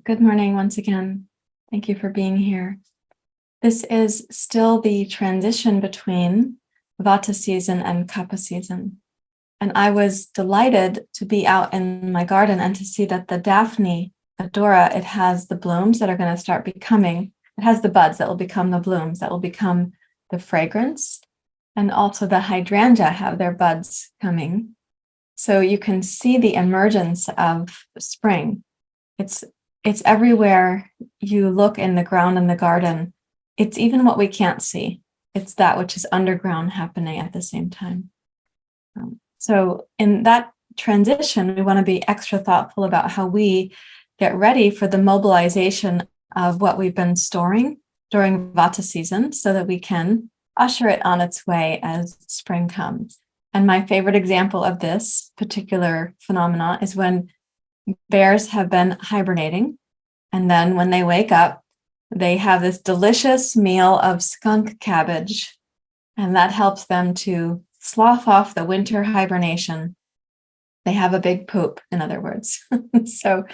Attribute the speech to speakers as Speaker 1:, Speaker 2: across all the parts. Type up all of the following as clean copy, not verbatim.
Speaker 1: Good morning once again. Thank you for being here. This is still the transition between Vata season and Kappa season. And I was delighted to be out in my garden and to see that the Daphne Adora, it has the blooms that are going to start becoming, it has the buds that will become the blooms, that will become the fragrance. And also the hydrangea have their buds coming. So you can see the emergence of spring. It's everywhere you look in the ground in the garden. It's even what we can't see. It's that which is underground happening at the same time. So in that transition, we want to be extra thoughtful about how we get ready for the mobilization of what we've been storing during Vata season so that we can usher it on its way as spring comes. And my favorite example of this particular phenomena is when bears have been hibernating, and then when they wake up, they have this delicious meal of skunk cabbage, and that helps them to slough off the winter hibernation. They have a big poop, in other words. So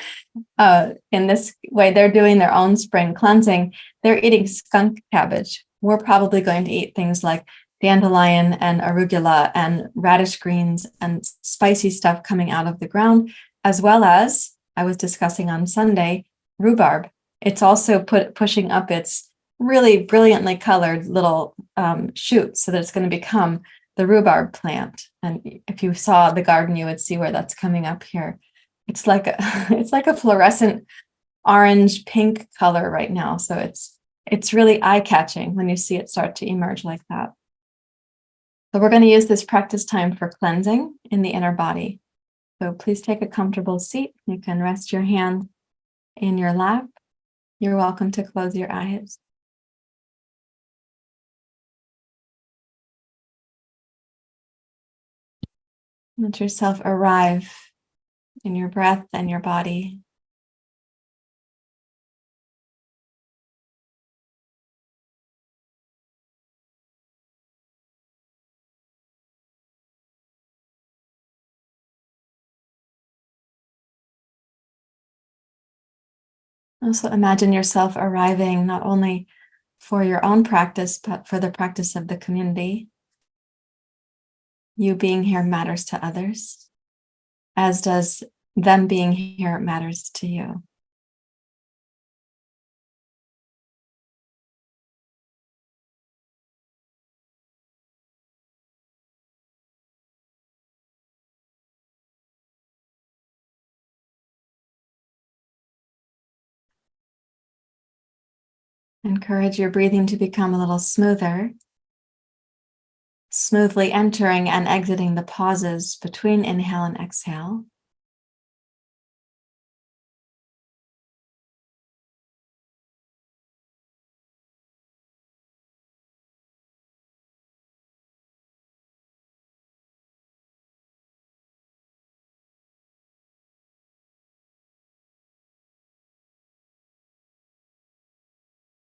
Speaker 1: in this way, they're doing their own spring cleansing. They're eating skunk cabbage. We're probably going to eat things like dandelion and arugula and radish greens and spicy stuff coming out of the ground, as well as, I was discussing on Sunday, rhubarb. It's also pushing up its really brilliantly colored little shoots so that it's going to become the rhubarb plant. And if you saw the garden, you would see where that's coming up here. It's like a fluorescent orange pink color right now. So it's really eye-catching when you see it start to emerge like that. So we're going to use this practice time for cleansing in the inner body. So please take a comfortable seat. You can rest your hand in your lap. You're welcome to close your eyes. Let yourself arrive in your breath and your body. Also imagine yourself arriving not only for your own practice, but for the practice of the community. You being here matters to others, as does them being here matters to you. Encourage your breathing to become a little smoother, smoothly entering and exiting the pauses between inhale and exhale.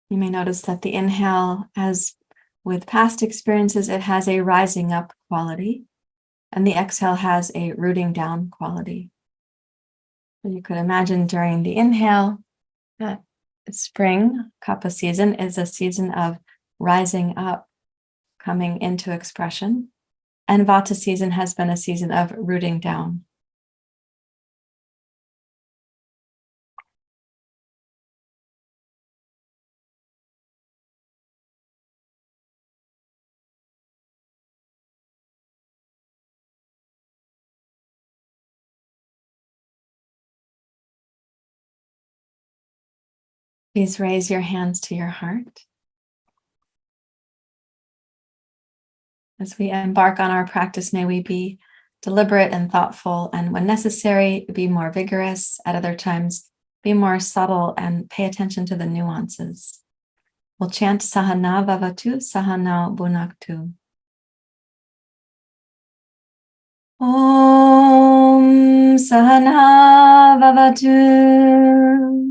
Speaker 1: You may notice that the inhale, as with past experiences, it has a rising up quality, and the exhale has a rooting down quality. So you could imagine during the inhale that spring, Kappa season, is a season of rising up, coming into expression, and Vata season has been a season of rooting down. Please raise your hands to your heart. As we embark on our practice, may we be deliberate and thoughtful, and when necessary, be more vigorous. At other times, be more subtle and pay attention to the nuances. We'll chant Sahana Vavatu, Sahana Bhunaktu. Om Sahana Vavatu,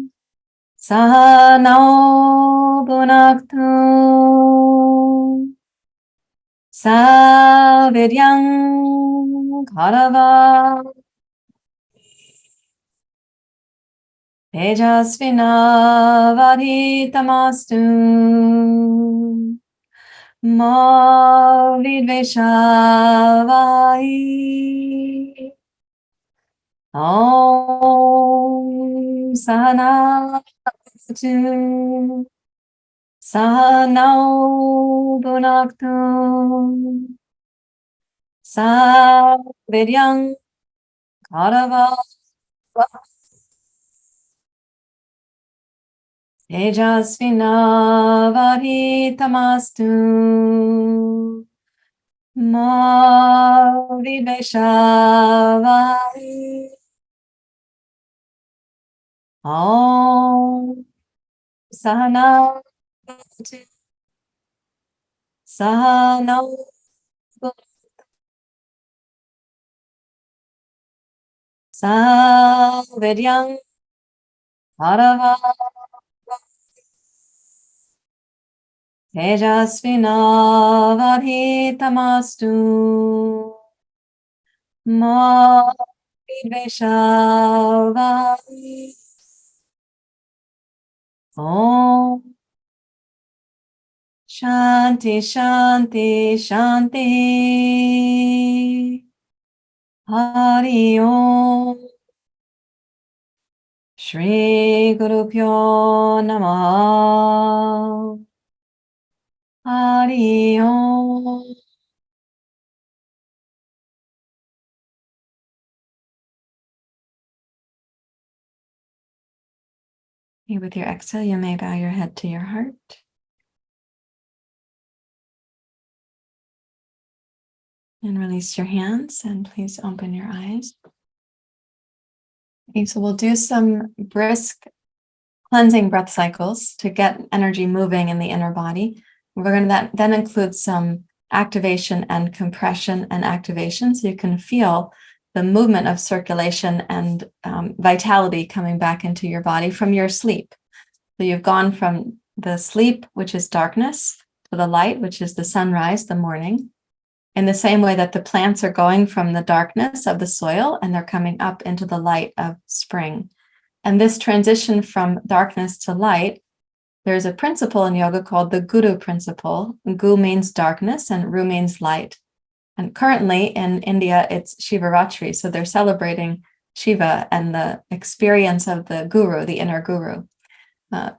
Speaker 1: Sahana Bhunaktu. Savidyang Karava. Tejasvinavaditamastu ma vidveshavai. Om Sahana Sahanau Bhunaktu Savidyang Karava Tejasvinavaditamastu ma vidveshavai. Om Sahana Sahanau Savidyang Karava Tejasvinavaditamastu ma vidveshavai. Om Shanti Shanti Shanti Hari Om Shri Guru Pyo Namaha Hari Om. With your exhale, you may bow your head to your heart. And release your hands, and please open your eyes. Okay, so we'll do some brisk cleansing breath cycles to get energy moving in the inner body. We're going to then include some activation and compression and activation, so you can feel the movement of circulation and vitality coming back into your body from your sleep. So you've gone from the sleep, which is darkness, to the light, which is the sunrise, the morning, in the same way that the plants are going from the darkness of the soil and they're coming up into the light of spring. And this transition from darkness to light, there's a principle in yoga called the Guru principle. Gu means darkness and Ru means light. And currently in India, it's Shivaratri. So they're celebrating Shiva and the experience of the Guru, the inner Guru.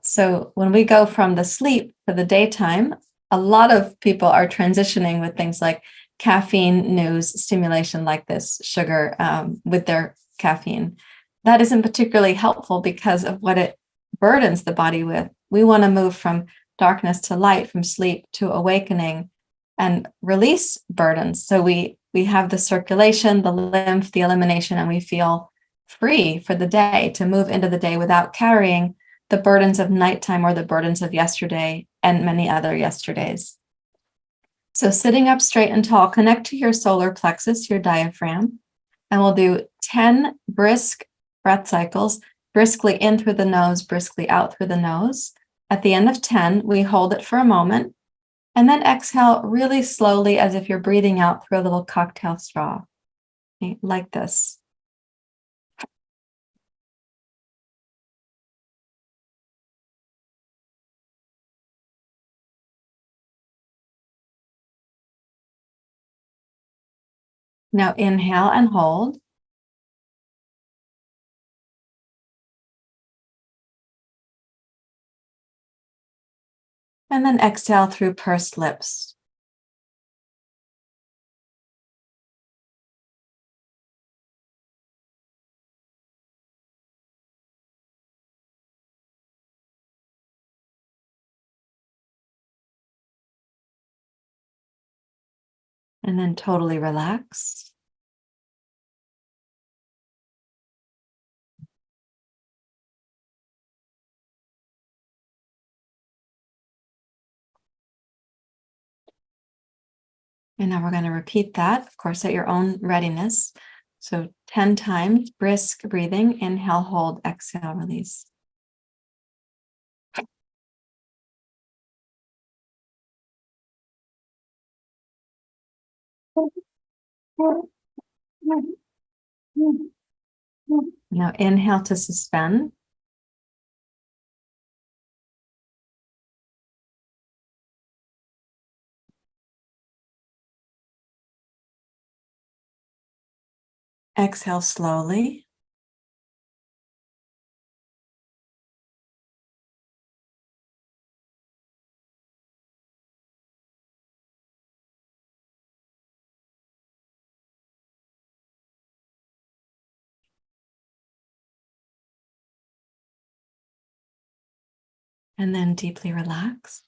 Speaker 1: So when we go from the sleep to the daytime, a lot of people are transitioning with things like caffeine news stimulation, like this sugar with their caffeine. That isn't particularly helpful because of what it burdens the body with. We want to move from darkness to light, from sleep to awakening, and release burdens. So we have the circulation, the lymph, the elimination, and we feel free for the day to move into the day without carrying the burdens of nighttime or the burdens of yesterday and many other yesterdays. So sitting up straight and tall, connect to your solar plexus, your diaphragm, and we'll do 10 brisk breath cycles, briskly in through the nose, briskly out through the nose. At the end of 10, we hold it for a moment, and then exhale really slowly as if you're breathing out through a little cocktail straw, okay, like this. Now inhale and hold. And then exhale through pursed lips. And then totally relax. And now we're going to repeat that, of course, at your own readiness. So 10 times, brisk breathing, inhale, hold, exhale, release. Now inhale to suspend. Exhale slowly. And then deeply relax.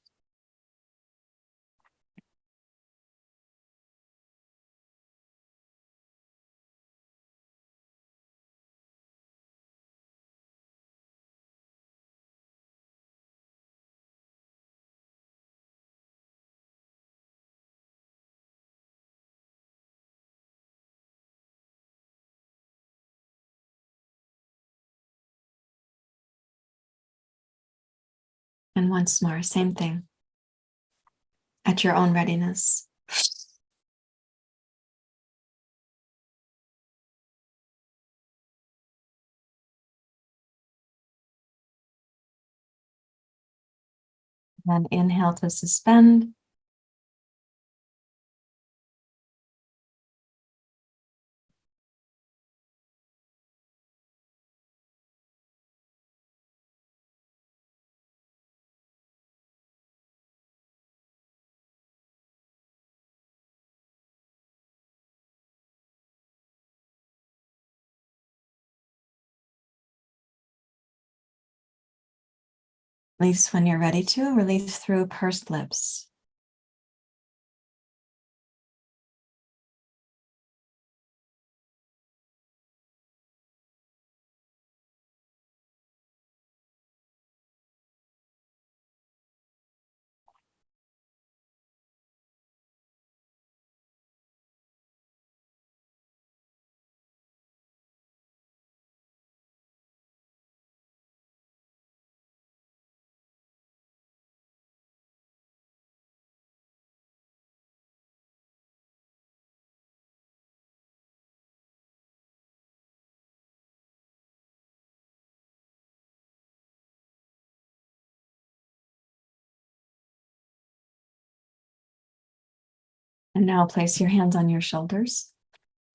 Speaker 1: And once more, same thing. At your own readiness. Then inhale to suspend. Release when you're ready to. Release through pursed lips. And now place your hands on your shoulders.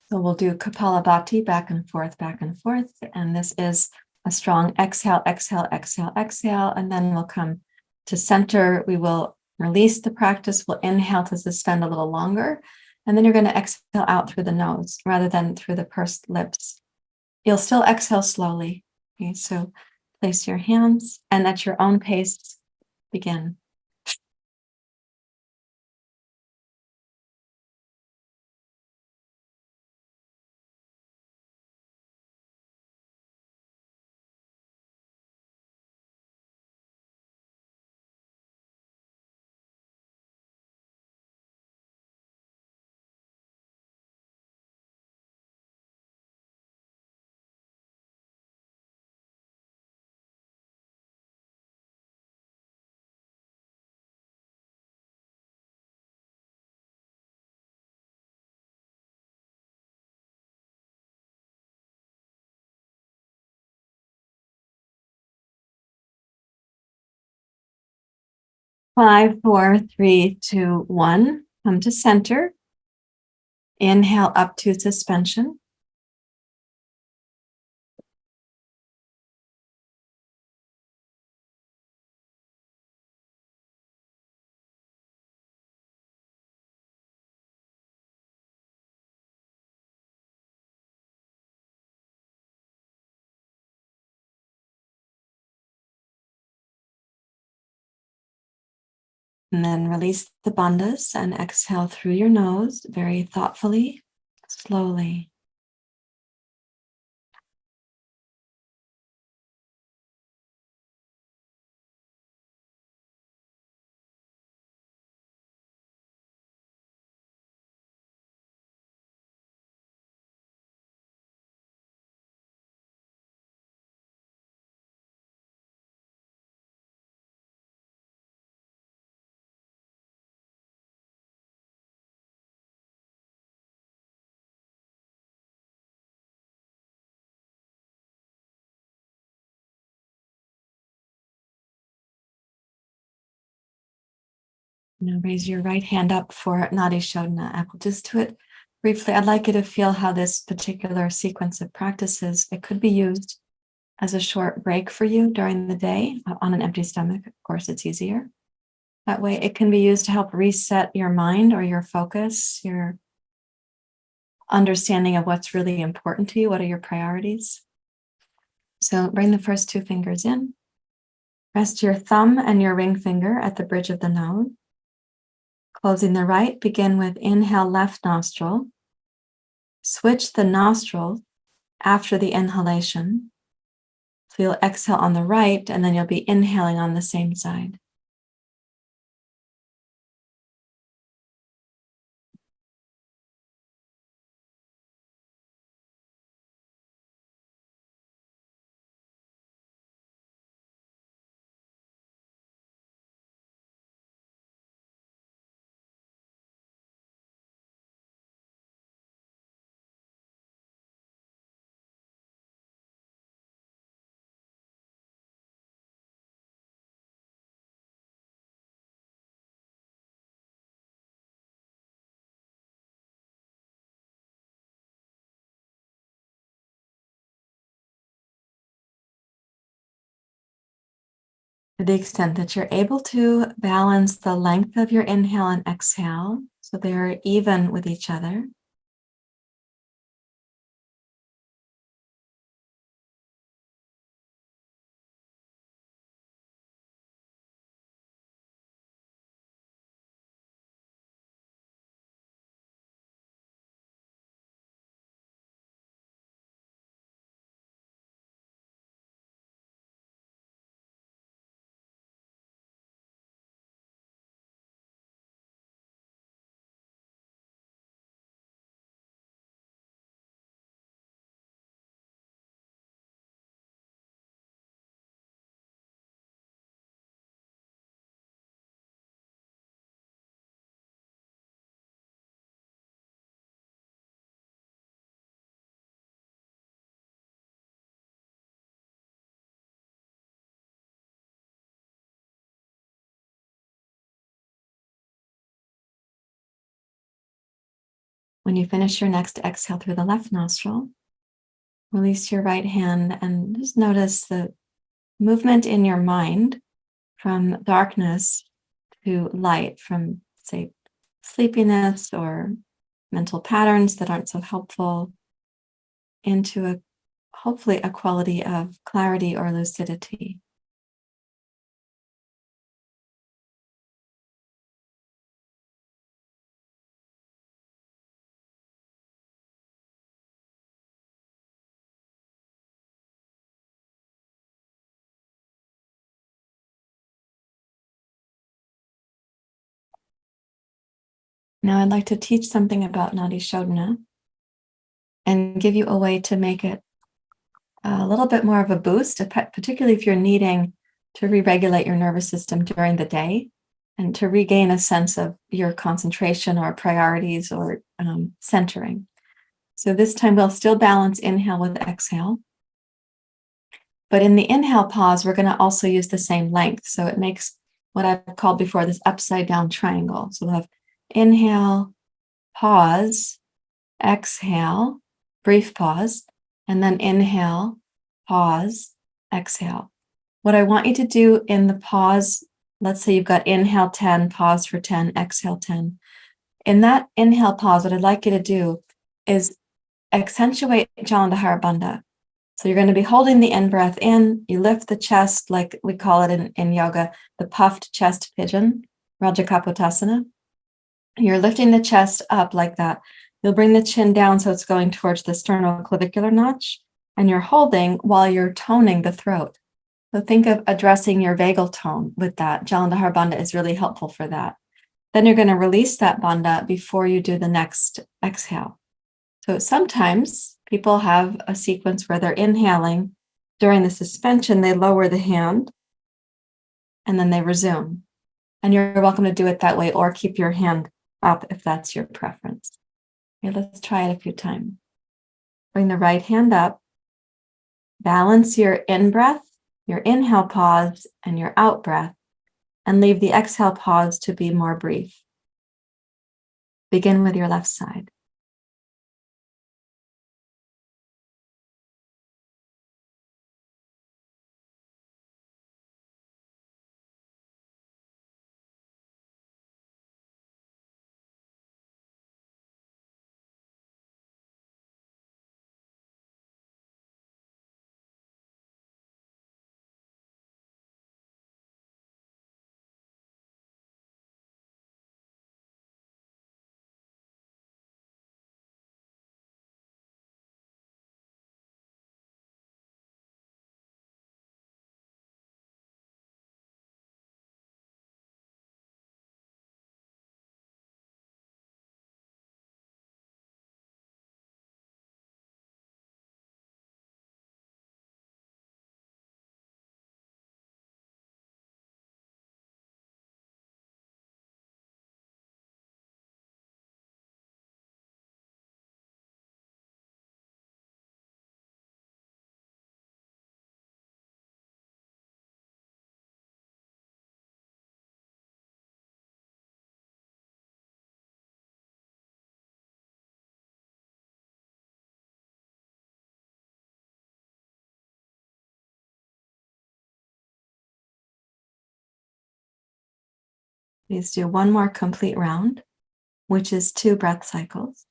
Speaker 1: So we'll do Kapalabhati, back and forth, back and forth. And this is a strong exhale, exhale, exhale, exhale. And then we'll come to center. We will release the practice. We'll inhale to suspend a little longer. And then you're going to exhale out through the nose rather than through the pursed lips. You'll still exhale slowly. Okay, so place your hands and at your own pace, begin. Five, four, three, two, one. Come to center. Inhale up to suspension. And then release the bandhas and exhale through your nose very thoughtfully, slowly. Now raise your right hand up for Nadi Shodhana, apple just to it. briefly, I'd like you to feel how this particular sequence of practices, it could be used as a short break for you during the day on an empty stomach. Of course, it's easier. That way, it can be used to help reset your mind or your focus, your understanding of what's really important to you. What are your priorities? So bring the first two fingers in. Rest your thumb and your ring finger at the bridge of the nose. Closing the right, begin with inhale left nostril. Switch the nostril after the inhalation. So you'll exhale on the right, and then you'll be inhaling on the same side. To the extent that you're able to balance the length of your inhale and exhale so they're even with each other. When you finish your next exhale through the left nostril, release your right hand and just notice the movement in your mind from darkness to light, from, say, sleepiness or mental patterns that aren't so helpful, into hopefully a quality of clarity or lucidity. Now I'd like to teach something about Nadi Shodhana and give you a way to make it a little bit more of a boost, particularly if you're needing to re-regulate your nervous system during the day and to regain a sense of your concentration or priorities or centering. So this time we'll still balance inhale with exhale. But in the inhale pause, we're going to also use the same length. So it makes what I've called before this upside down triangle. So we'll have inhale, pause, exhale, brief pause, and then inhale, pause, exhale. What I want you to do in the pause, let's say you've got inhale 10, pause for 10, exhale 10. In that inhale pause, what I'd like you to do is accentuate Jalandhara Bandha. So you're going to be holding the in-breath in, you lift the chest, like we call it in yoga, the puffed chest pigeon, Rajakapotasana. You're lifting the chest up like that. You'll bring the chin down so it's going towards the sternoclavicular notch, and you're holding while you're toning the throat. So think of addressing your vagal tone with that. Jalandhara Bandha is really helpful for that. Then you're going to release that bandha before you do the next exhale. So sometimes people have a sequence where they're inhaling. During the suspension, they lower the hand and then they resume. And you're welcome to do it that way or keep your hand up if that's your preference. Okay, let's try it a few times. Bring the right hand up. Balance your in-breath, your inhale pause, and your out-breath, and leave the exhale pause to be more brief. Begin with your left side. Please do one more complete round, which is 2 breath cycles.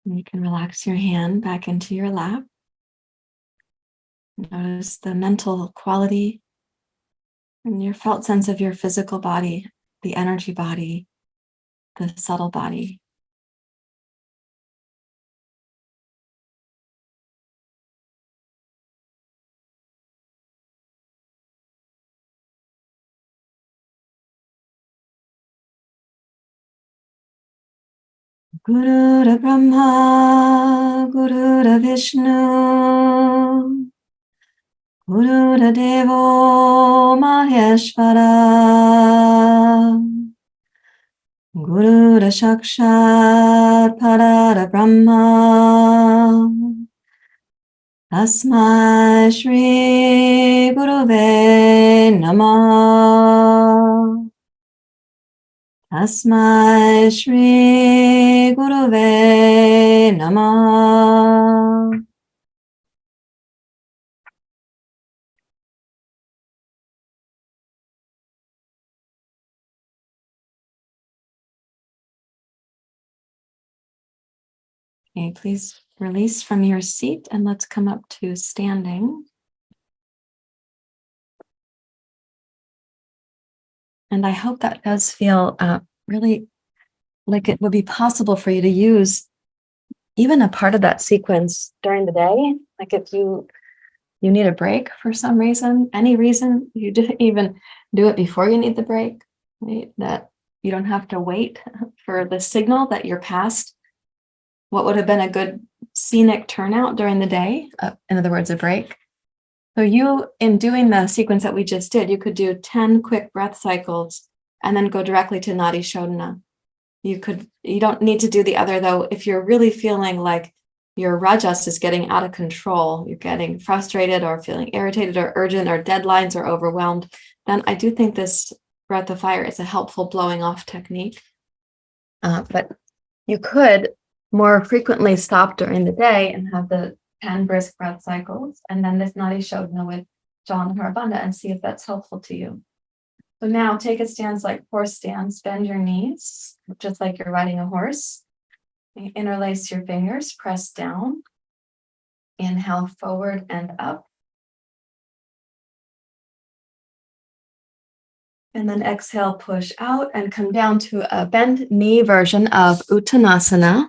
Speaker 1: You can relax your hand back into your lap. Notice the mental quality and your felt sense of your physical body, the energy body, the subtle body. Gurura Brahma, Gurura Vishnu, Gurura Devo Maheshvara, Gurura Sakshat Parara Brahma, Tasmai Shri Guruve Namah. Tasmai Shri Guruve Namah. Okay, please release from your seat and let's come up to standing. And I hope that does feel really like it would be possible for you to use even a part of that sequence during the day. Like if you need a break for some reason, any reason, you didn't even do it before you need the break, right? That you don't have to wait for the signal that you're past what would have been a good scenic turnout during the day, in other words, a break. So you, in doing the sequence that we just did, you could do 10 quick breath cycles and then go directly to Nadi Shodhana. You don't need to do the other though. If you're really feeling like your rajas is getting out of control, you're getting frustrated or feeling irritated or urgent or deadlines or overwhelmed, then I do think this breath of fire is a helpful blowing off technique. But you could more frequently stop during the day and have the 10 brisk breath cycles, and then this Nadi Shodhana with John Harabanda and see if that's helpful to you. So now take a stance like horse stance, bend your knees, just like you're riding a horse. Interlace your fingers, press down. Inhale forward and up. And then exhale, push out and come down to a bent knee version of Uttanasana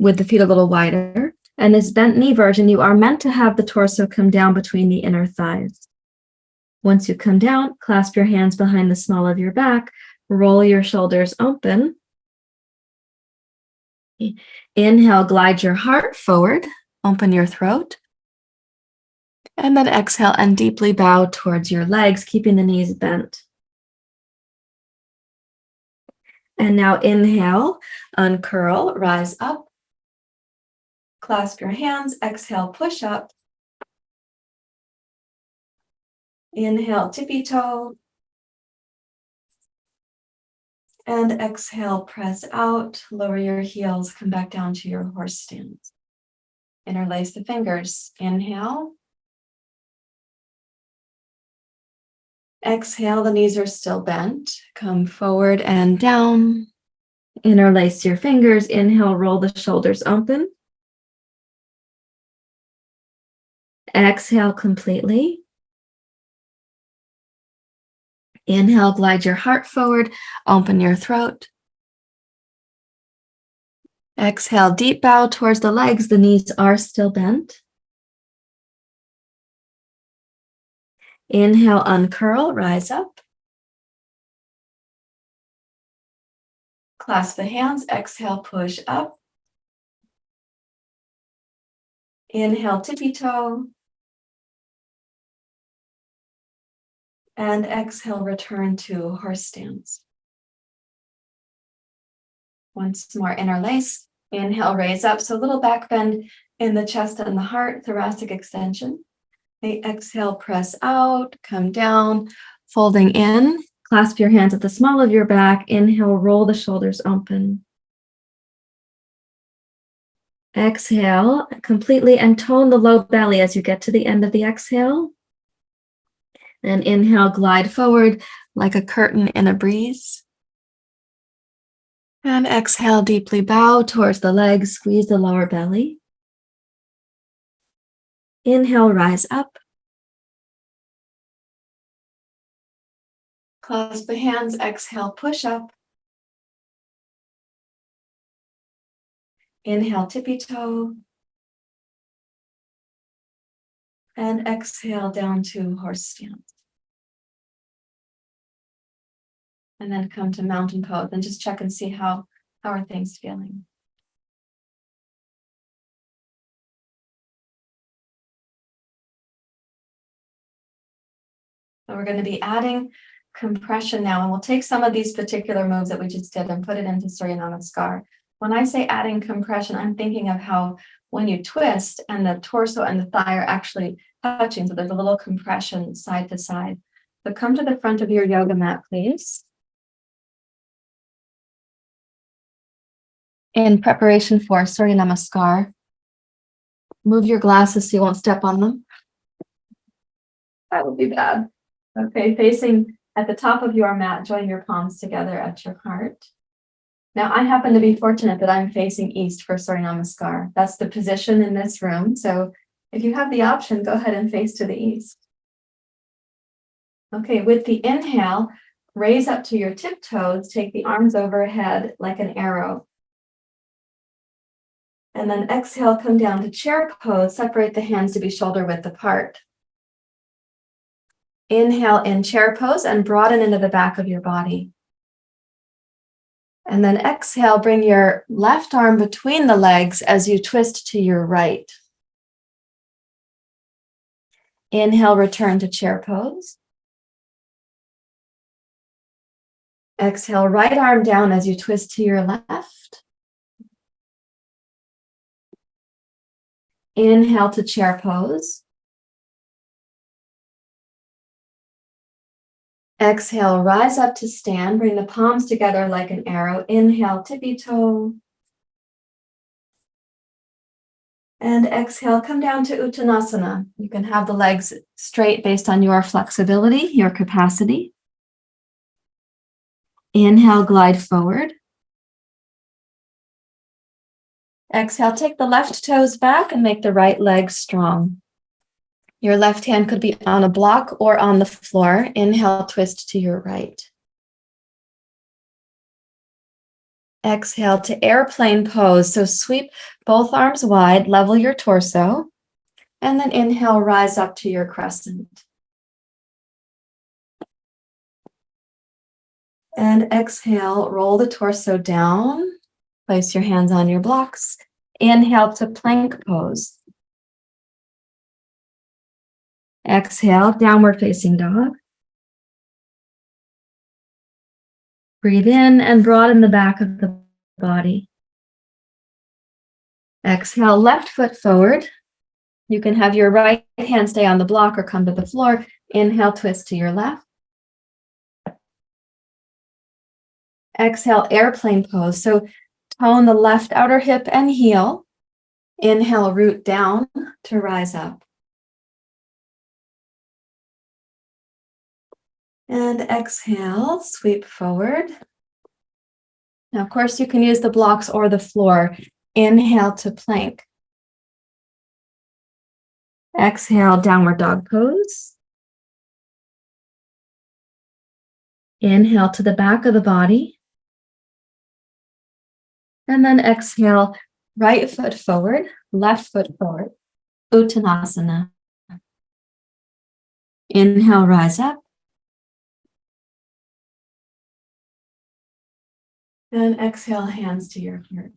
Speaker 1: with the feet a little wider. And this bent knee version, you are meant to have the torso come down between the inner thighs. Once you come down, clasp your hands behind the small of your back, roll your shoulders open. Inhale, glide your heart forward, open your throat. And then exhale and deeply bow towards your legs, keeping the knees bent. And now inhale, uncurl, rise up. Clasp your hands, exhale, push up. Inhale, tippy toe. And exhale, press out, lower your heels, come back down to your horse stance. Interlace the fingers. Inhale. Exhale, the knees are still bent. Come forward and down. Interlace your fingers. Inhale, roll the shoulders open. Exhale completely. Inhale, glide your heart forward, open your throat. Exhale, deep bow towards the legs. The knees are still bent. Inhale, uncurl, rise up. Clasp the hands. Exhale, push up. Inhale, tippy toe. And exhale, return to horse stance. Once more, interlace. Inhale, raise up. So a little back bend in the chest and the heart, thoracic extension. Exhale, press out, come down, folding in. Clasp your hands at the small of your back. Inhale, roll the shoulders open. Exhale completely and tone the low belly as you get to the end of the exhale. And inhale, glide forward like a curtain in a breeze. And exhale, deeply bow towards the legs, squeeze the lower belly. Inhale, rise up. Clasp the hands, exhale, push up. Inhale, tippy toe. And exhale down to horse stance. And then come to mountain pose and just check and see how are things feeling. So we're going to be adding compression now, and we'll take some of these particular moves that we just did and put it into Surya Namaskar. When I say adding compression, I'm thinking of how when you twist and the torso and the thigh are actually touching, so there's a little compression side to side. So come to the front of your yoga mat, please. In preparation for Surya Namaskar, move your glasses so you won't step on them. That would be bad. Okay, facing at the top of your mat, join your palms together at your heart. Now, I happen to be fortunate that I'm facing east for Surya Namaskar. That's the position in this room. So if you have the option, go ahead and face to the east. Okay, with the inhale, raise up to your tiptoes, take the arms overhead like an arrow. And then exhale, come down to chair pose, separate the hands to be shoulder width apart. Inhale in chair pose and broaden into the back of your body. And then exhale, bring your left arm between the legs as you twist to your right. Inhale, return to chair pose. Exhale, right arm down as you twist to your left. Inhale to chair pose. Exhale, rise up to stand. Bring the palms together like an arrow. Inhale, tippy toe. And exhale, come down to Uttanasana. You can have the legs straight based on your flexibility, your capacity. Inhale, glide forward. Exhale, take the left toes back and make the right leg strong. Your left hand could be on a block or on the floor. Inhale, twist to your right. Exhale to airplane pose. So sweep both arms wide, level your torso, and then inhale, rise up to your crescent. And exhale, roll the torso down. Place your hands on your blocks. Inhale to plank pose. Exhale, downward facing dog. Breathe in and broaden the back of the body. Exhale, left foot forward. You can have your right hand stay on the block or come to the floor. Inhale, twist to your left. Exhale, airplane pose. So tone the left outer hip and heel. Inhale, root down to rise up. And exhale, sweep forward. Now, of course, you can use the blocks or the floor. Inhale to plank. Exhale, downward dog pose. Inhale to the back of the body. And then exhale, right foot forward, left foot forward. Uttanasana. Inhale, rise up. And exhale, hands to your heart.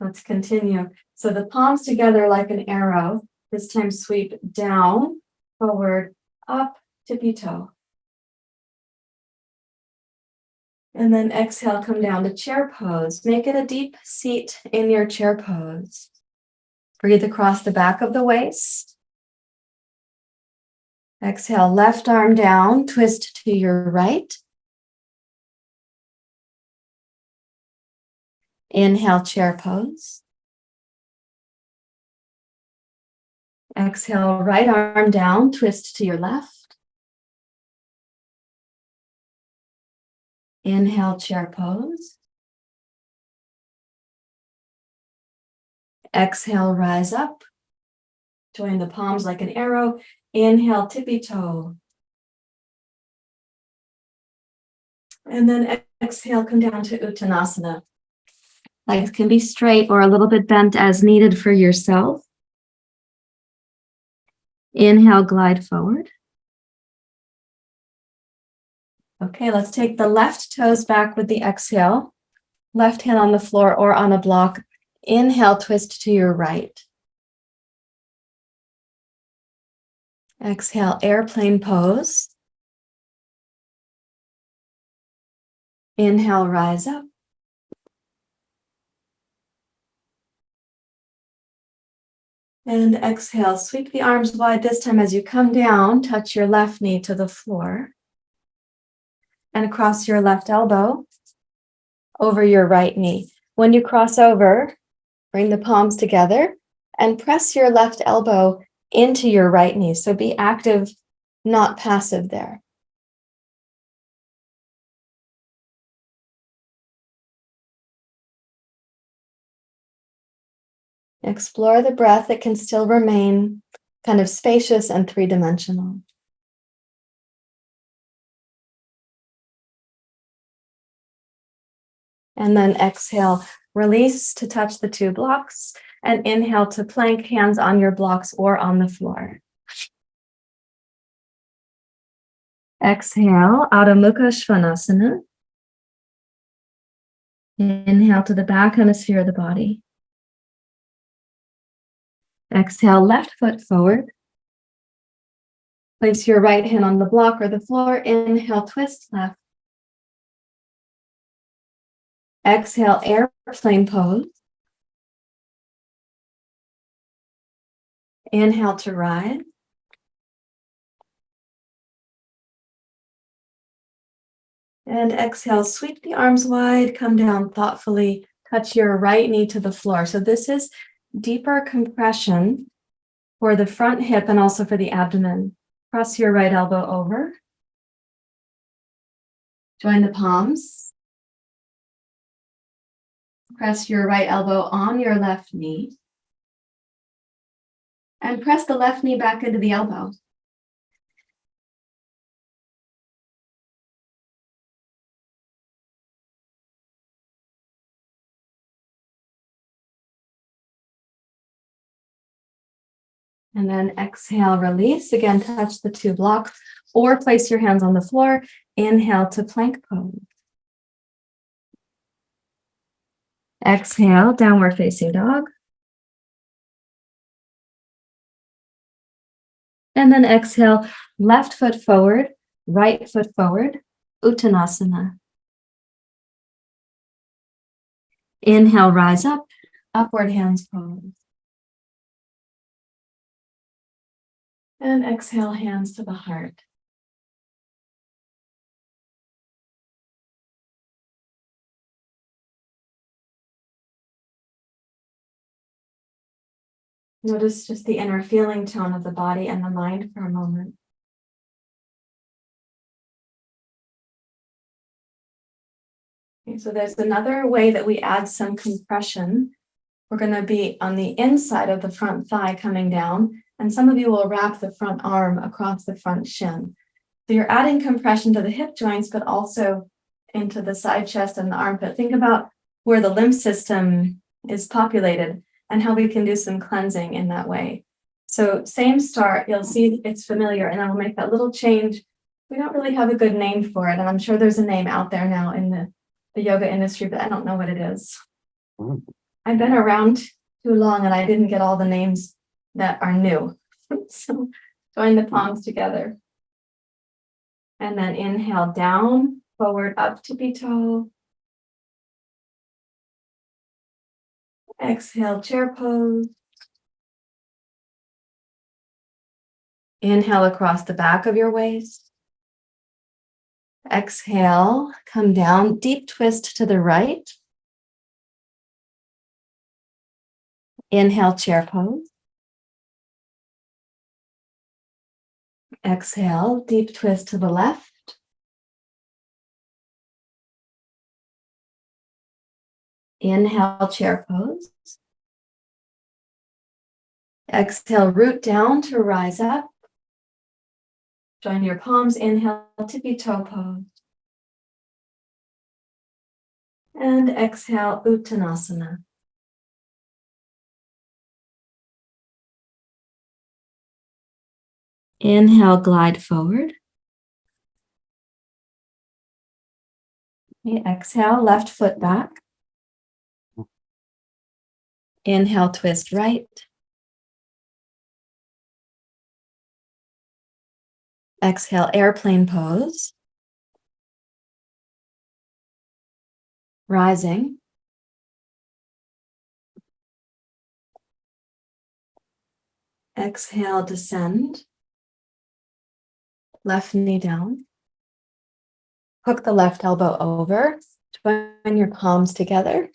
Speaker 1: Let's continue. So the palms together like an arrow. This time sweep down, forward, up, tippy toe. And then exhale, come down to chair pose. Make it a deep seat in your chair pose. Breathe across the back of the waist. Exhale, left arm down, twist to your right. Inhale, chair pose. Exhale, right arm down, twist to your left. Inhale, chair pose. Exhale, rise up. Join the palms like an arrow. Inhale, tippy toe. And then exhale, come down to Uttanasana. Legs can be straight or a little bit bent as needed for yourself. Inhale, glide forward. Okay, let's take the left toes back with the exhale. Left hand on the floor or on a block. Inhale, twist to your right. Exhale, airplane pose. Inhale, rise up. And exhale, sweep the arms wide. This time as you come down, touch your left knee to the floor. And cross your left elbow over your right knee. When you cross over, bring the palms together and press your left elbow into your right knee. So be active, not passive there. Explore the breath. It can still remain kind of spacious and three-dimensional. And then exhale, release to touch the two blocks, and inhale to plank, hands on your blocks or on the floor. Exhale, Adho Mukha Svanasana. Inhale to the back hemisphere of the body. Exhale, left foot forward. Place your right hand on the block or the floor. Inhale, twist left. Exhale, airplane pose. Inhale to rise. And exhale, sweep the arms wide, come down thoughtfully, touch your right knee to the floor. So this is deeper compression for the front hip and also for the abdomen. Cross your right elbow over. Join the palms. Press your right elbow on your left knee. And press the left knee back into the elbow. And then exhale, release. Again, touch the two blocks or place your hands on the floor. Inhale to plank pose. Exhale, downward facing dog. And then exhale, left foot forward, right foot forward, Uttanasana. Inhale, rise up, upward hands pose. And exhale, hands to the heart. Notice just the inner feeling tone of the body and the mind for a moment. Okay, so there's another way that we add some compression. We're going to be on the inside of the front thigh coming down, and some of you will wrap the front arm across the front shin. So you're adding compression to the hip joints, but also into the side chest and the armpit. Think about where the lymph system is populated and how we can do some cleansing in that way. So same start, you'll see it's familiar, and then we'll make that little change. We don't really have a good name for it, and I'm sure there's a name out there now in the yoga industry, but I don't know what it is. I've been around too long and I didn't get all the names that are new. So join the palms together. And then inhale down, forward, up, tippy toe. Exhale, chair pose. Inhale across the back of your waist. Exhale, come down, deep twist to the right. Inhale, chair pose. Exhale, deep twist to the left. Inhale, chair pose. Exhale, root down to rise up. Join your palms, inhale, tippy toe pose. And exhale, Uttanasana. Inhale, glide forward. Exhale, left foot back. Inhale, twist right. Exhale, airplane pose. Rising. Exhale, descend. Left knee down. Hook the left elbow over. Join your palms together.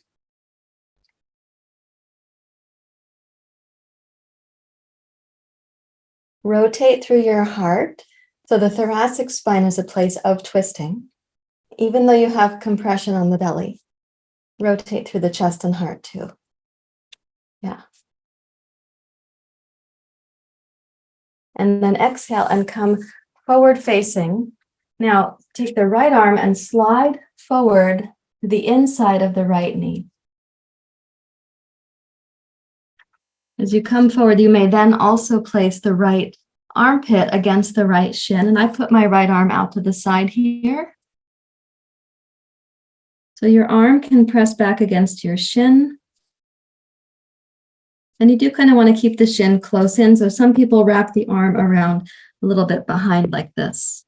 Speaker 1: Rotate through your heart. So the thoracic spine is a place of twisting, even though you have compression on the belly. Rotate through the chest and heart too. Yeah. And then exhale and come forward facing. Now take the right arm and slide forward to the inside of the right knee. As you come forward, you may then also place the right armpit against the right shin. And I put my right arm out to the side here. So your arm can press back against your shin. And you do kind of want to keep the shin close in. So some people wrap the arm around a little bit behind like this.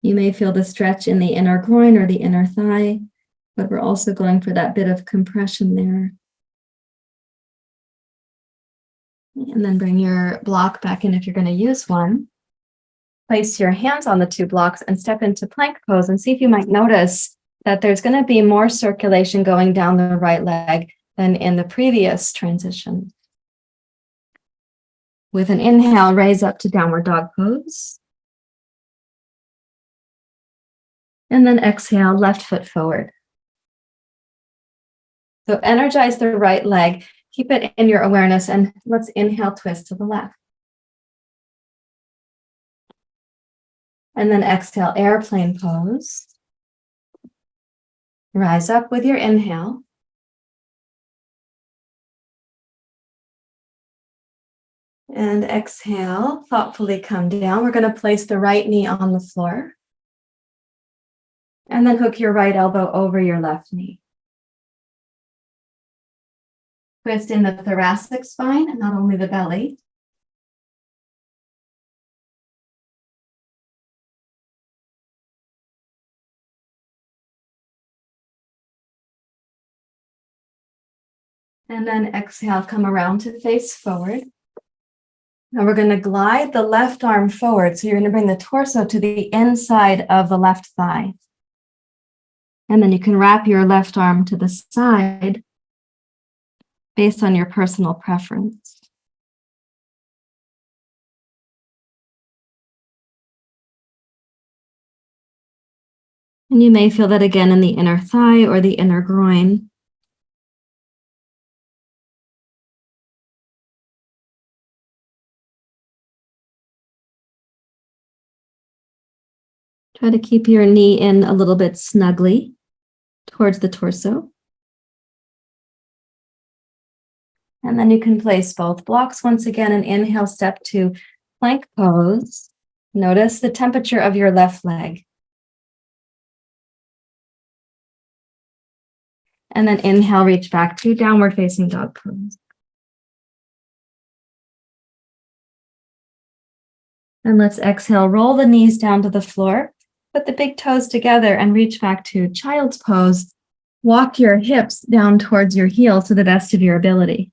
Speaker 1: You may feel the stretch in the inner groin or the inner thigh, but we're also going for that bit of compression there. And then bring your block back in if you're going to use one. Place your hands on the two blocks and step into plank pose and see if you might notice that there's going to be more circulation going down the right leg than in the previous transition. With an inhale, raise up to downward dog pose. And then exhale, left foot forward. So energize the right leg, keep it in your awareness, and let's inhale, twist to the left. And then exhale, airplane pose. Rise up with your inhale. And exhale, thoughtfully come down. We're going to place the right knee on the floor. And then hook your right elbow over your left knee. Twist in the thoracic spine and not only the belly. And then exhale, come around to face forward. Now we're going to glide the left arm forward. So you're going to bring the torso to the inside of the left thigh. And then you can wrap your left arm to the side based on your personal preference. And you may feel that again in the inner thigh or the inner groin. Try to keep your knee in a little bit snugly towards the torso. And then you can place both blocks once again and inhale, step to plank pose. Notice the temperature of your left leg. And then inhale, reach back to downward facing dog pose. And let's exhale, roll the knees down to the floor. Put the big toes together and reach back to child's pose. Walk your hips down towards your heels to the best of your ability.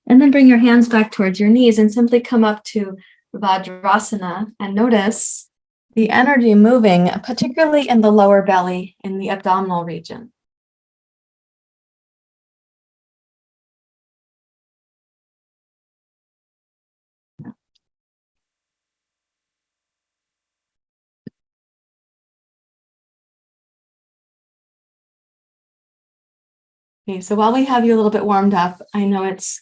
Speaker 1: And then bring your hands back towards your knees and simply come up to Vajrasana and notice the energy moving, particularly in the lower belly, in the abdominal region. Okay, so while we have you a little bit warmed up, I know it's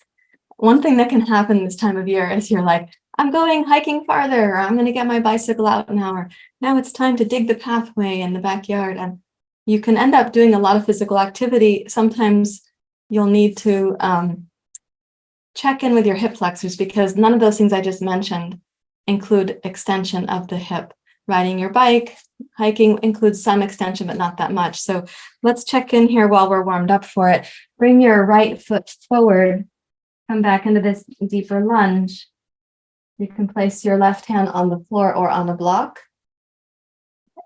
Speaker 1: one thing that can happen this time of year is you're like, I'm going hiking farther, or I'm going to get my bicycle out now, or now it's time to dig the pathway in the backyard. And you can end up doing a lot of physical activity. Sometimes you'll need to check in with your hip flexors because none of those things I just mentioned include extension of the hip. Riding your bike, hiking includes some extension, but not that much. So let's check in here while we're warmed up for it. Bring your right foot forward. Come back into this deeper lunge. You can place your left hand on the floor or on a block.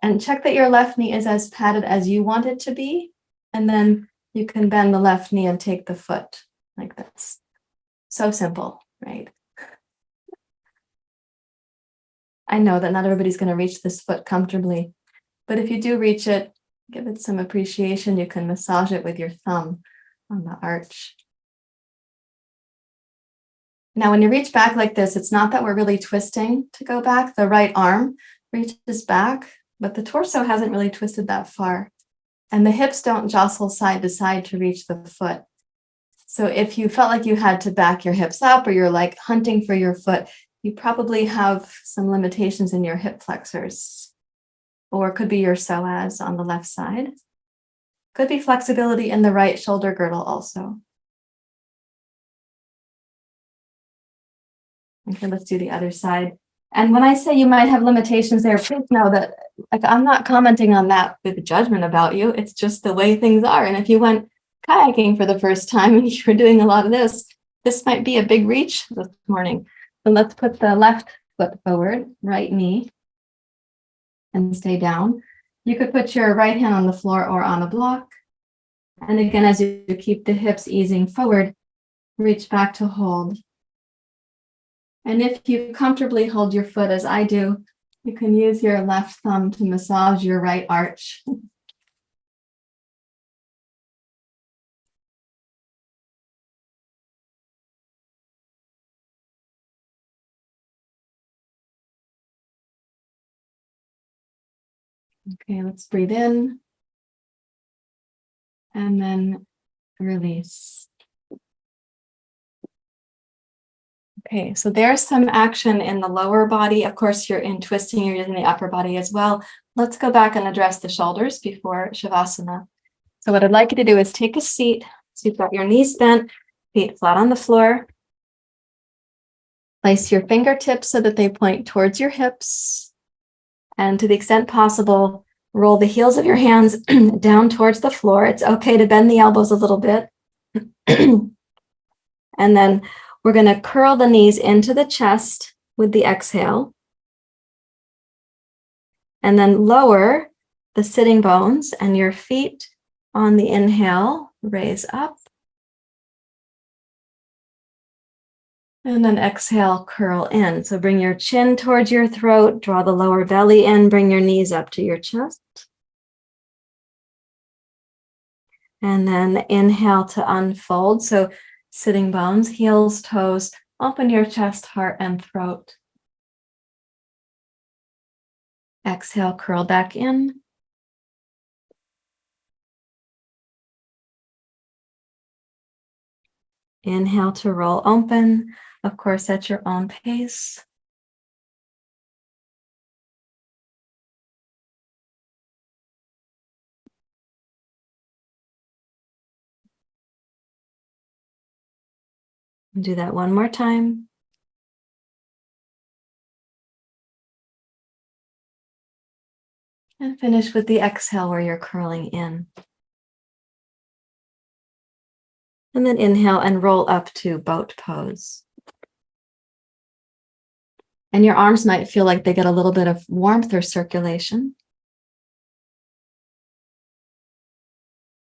Speaker 1: And check that your left knee is as padded as you want it to be. And then you can bend the left knee and take the foot like this. So simple, right? I know that not everybody's going to reach this foot comfortably, but if you do reach it, give it some appreciation. You can massage it with your thumb on the arch. Now, when you reach back like this, it's not that we're really twisting to go back. The right arm reaches back, but the torso hasn't really twisted that far. And the hips don't jostle side to side to reach the foot. So if you felt like you had to back your hips up or you're like hunting for your foot, you probably have some limitations in your hip flexors, or it could be your psoas on the left side. Could be flexibility in the right shoulder girdle also. Okay, let's do the other side. And when I say you might have limitations there, please know that I'm not commenting on that with judgment about you. It's just the way things are. And if you went kayaking for the first time and you were doing a lot of this might be a big reach this morning. So let's put the left foot forward, right knee, and stay down. You could put your right hand on the floor or on a block. And again, as you keep the hips easing forward, reach back to hold. And if you comfortably hold your foot as I do, you can use your left thumb to massage your right arch. Okay, let's breathe in and then release. Okay, so there's some action in the lower body. Of course, you're in twisting, you're using the upper body as well. Let's go back and address the shoulders before Shavasana. So what I'd like you to do is take a seat. So you've got your knees bent, feet flat on the floor. Place your fingertips so that they point towards your hips. And to the extent possible, roll the heels of your hands down towards the floor. It's okay to bend the elbows a little bit. And then we're going to curl the knees into the chest with the exhale. And then lower the sitting bones and your feet on the inhale, raise up. And then exhale, curl in. So bring your chin towards your throat, draw the lower belly in, bring your knees up to your chest. And then inhale to unfold. So sitting bones, heels, toes, open your chest, heart, and throat. Exhale, curl back in. Inhale to roll open, of course, at your own pace. Do that one more time. And finish with the exhale where you're curling in. And then inhale and roll up to boat pose. And your arms might feel like they get a little bit of warmth or circulation.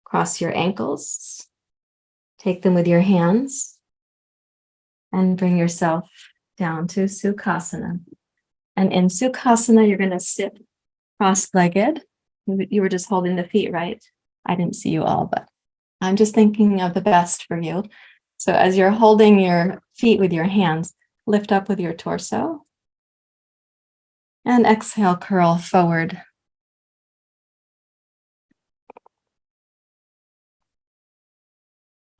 Speaker 1: Cross your ankles. Take them with your hands. And bring yourself down to Sukhasana. And in Sukhasana, you're going to sit cross-legged. You were just holding the feet, right? I didn't see you all, but I'm just thinking of the best for you. So as you're holding your feet with your hands, lift up with your torso. And exhale, curl forward.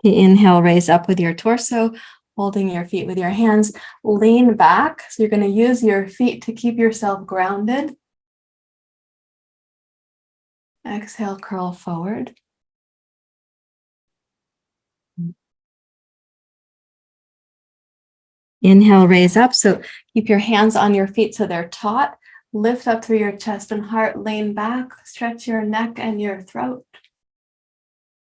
Speaker 1: The inhale, raise up with your torso, holding your feet with your hands. Lean back. So you're going to use your feet to keep yourself grounded. Exhale, curl forward. Inhale, raise up. So keep your hands on your feet so they're taut. Lift up through your chest and heart. Lean back. Stretch your neck and your throat.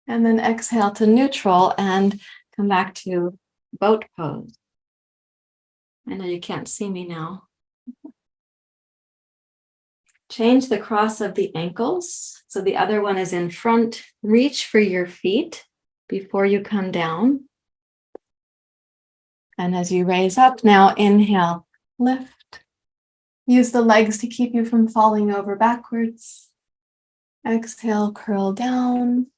Speaker 1: And then exhale to neutral and come back to boat pose. I know you can't see me now. Change the cross of the ankles. So the other one is in front. Reach for your feet before you come down. And as you raise up now, inhale, lift. Use the legs to keep you from falling over backwards. Exhale, curl down.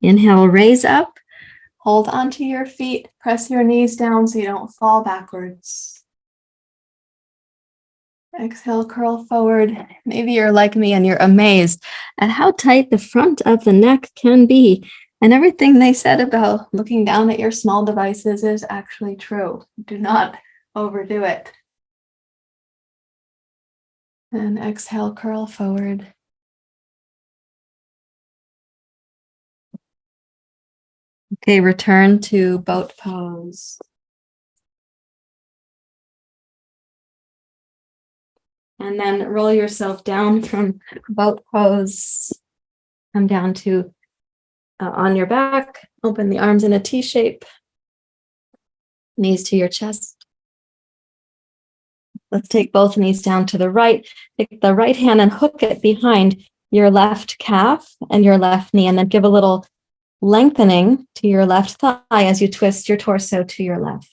Speaker 1: Inhale, raise up. Hold onto your feet. Press your knees down so you don't fall backwards. Exhale, curl forward. Maybe you're like me and you're amazed at how tight the front of the neck can be. And everything they said about looking down at your small devices is actually true. Do not overdo it. And exhale, curl forward. Okay, return to boat pose. And then roll yourself down from boat pose. Come down to on your back. Open the arms in a T shape. Knees to your chest. Let's take both knees down to the right. Take the right hand and hook it behind your left calf and your left knee, and then give a little lengthening to your left thigh as you twist your torso to your left.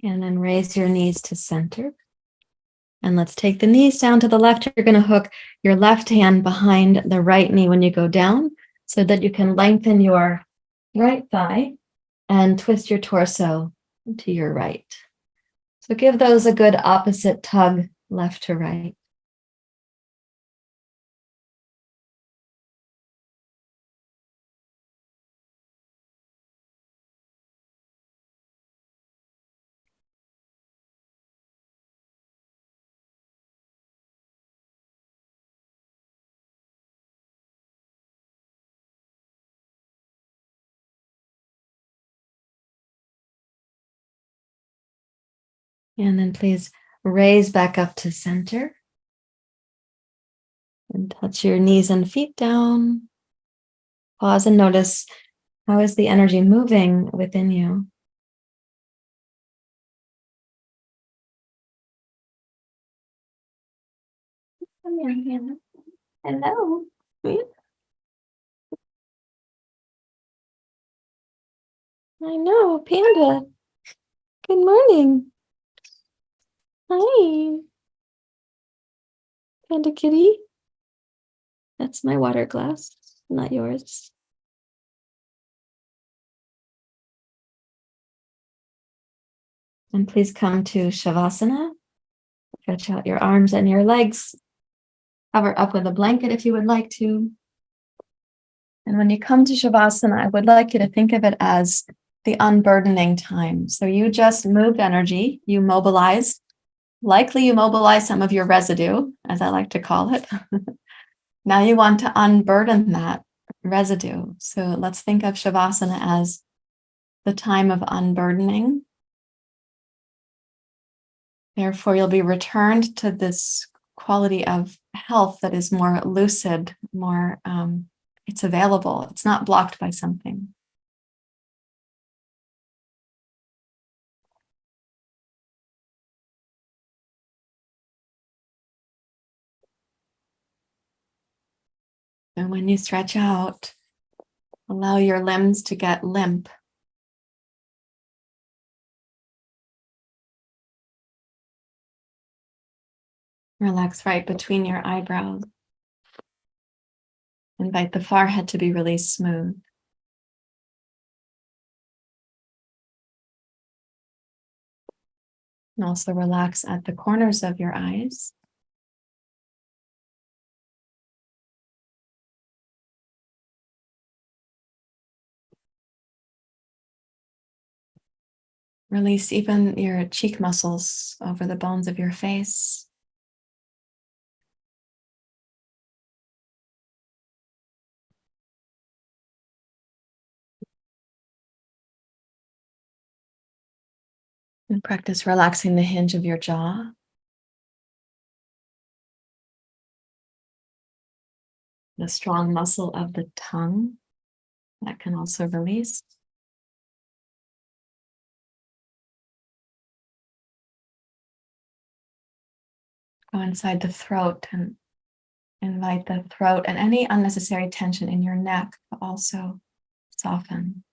Speaker 1: And then raise your knees to center. And let's take the knees down to the left. You're going to hook your left hand behind the right knee when you go down so that you can lengthen your right thigh and twist your torso to your right. So give those a good opposite tug, left to right. And then please raise back up to center. And touch your knees and feet down. Pause and notice, how is the energy moving within you? Come here, Hannah. Hello. I know, Panda. Good morning. Hi. Panda kitty. That's my water glass, not yours. And please come to Shavasana. Stretch out your arms and your legs. Cover up with a blanket if you would like to. And when you come to Shavasana, I would like you to think of it as the unburdening time. So you just moved energy, you mobilized. Likely you mobilize some of your residue, as I like to call it. Now you want to unburden that residue. So let's think of Shavasana as the time of unburdening. Therefore, you'll be returned to this quality of health that is more lucid, more, it's available. It's not blocked by something. And when you stretch out, allow your limbs to get limp. Relax right between your eyebrows. Invite the forehead to be really smooth. And also relax at the corners of your eyes. Release even your cheek muscles over the bones of your face. And practice relaxing the hinge of your jaw. The strong muscle of the tongue that can also release. Go inside the throat and invite the throat and any unnecessary tension in your neck to also soften.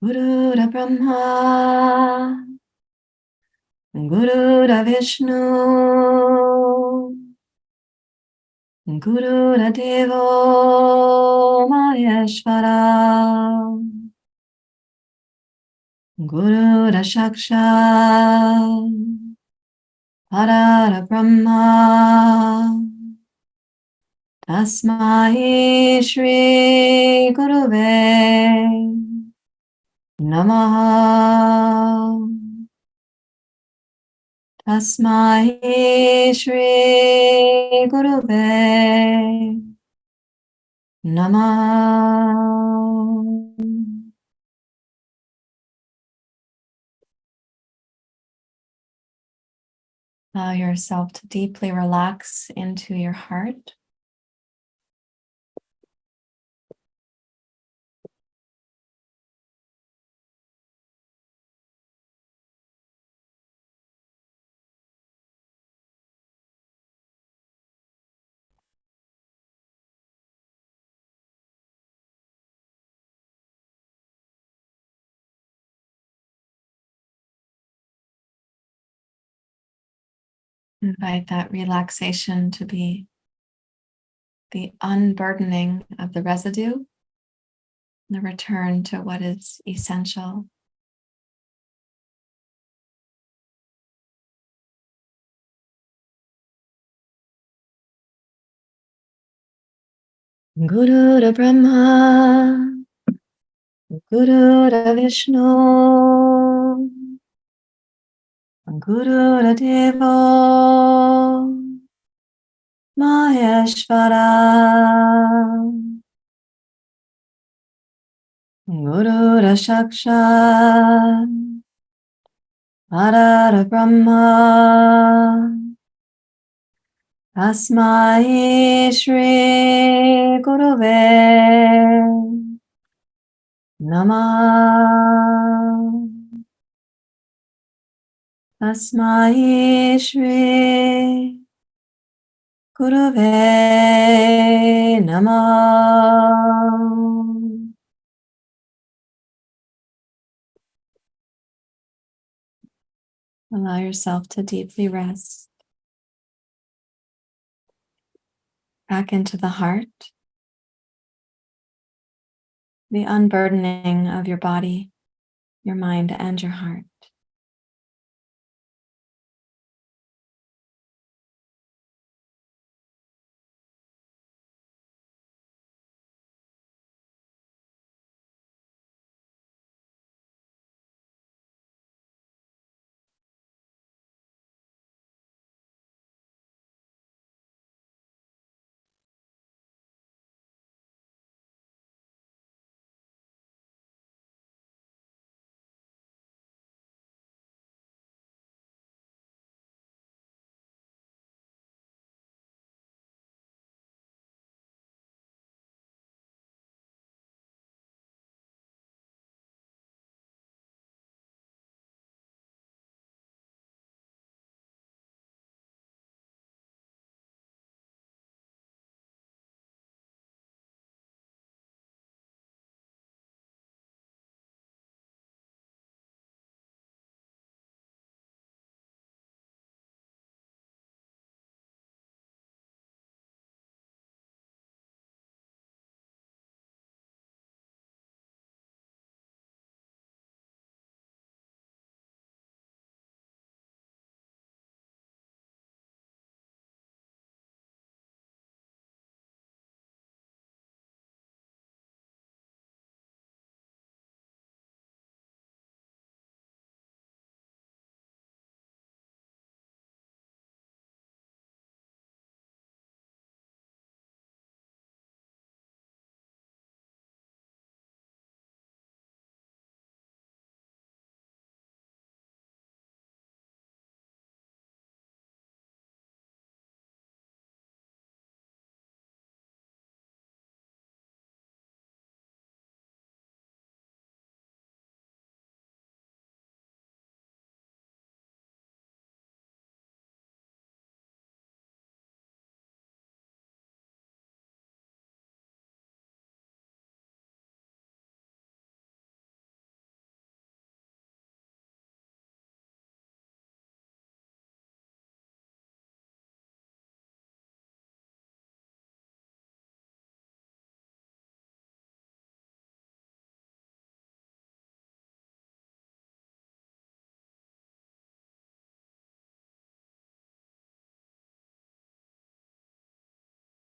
Speaker 1: Guru Brahma, Guru Vishnu, Guru Devo Maheshwara, Guru Sakshat Parara Brahma, Tasmai Shri Guruve Namaha. Tasmai Shri Guruve Namaha. Allow yourself to deeply relax into your heart. Invite that relaxation to be the unburdening of the residue, the return to what is essential. Guru Brahma, Guru Vishnu, Guru Devo Maheshvara Guru Sakshat Parara Brahma Tasmai Shri Gurave Namah. Tasmai Shri Gurave Namah. Allow yourself to deeply rest back into the heart, the unburdening of your body, your mind, and your heart.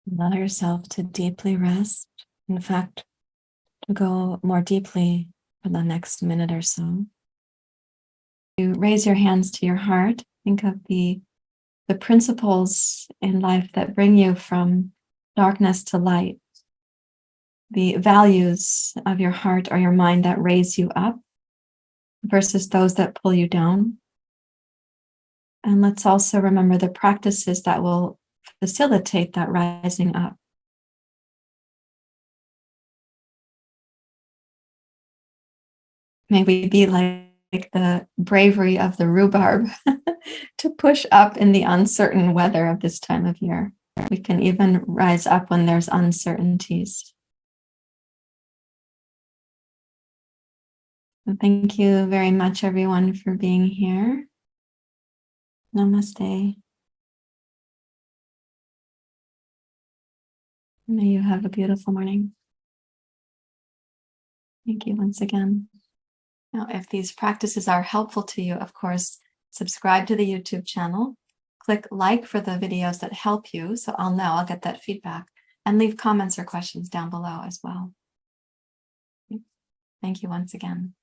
Speaker 1: Allow yourself to deeply rest. In fact, to go more deeply for the next minute or so. You raise your hands to your heart. Think of the principles in life that bring you from darkness to light, the values of your heart or your mind that raise you up versus those that pull you down. And let's also remember the practices that will facilitate that rising up. May we be like the bravery of the rhubarb to push up in the uncertain weather of this time of year. We can even rise up when there's uncertainties. So thank you very much, everyone, for being here. Namaste. May you have a beautiful morning. Thank you once again. Now, if these practices are helpful to you, of course, subscribe to the YouTube channel, click like for the videos that help you, so I'll get that feedback, and leave comments or questions down below as well. Thank you once again.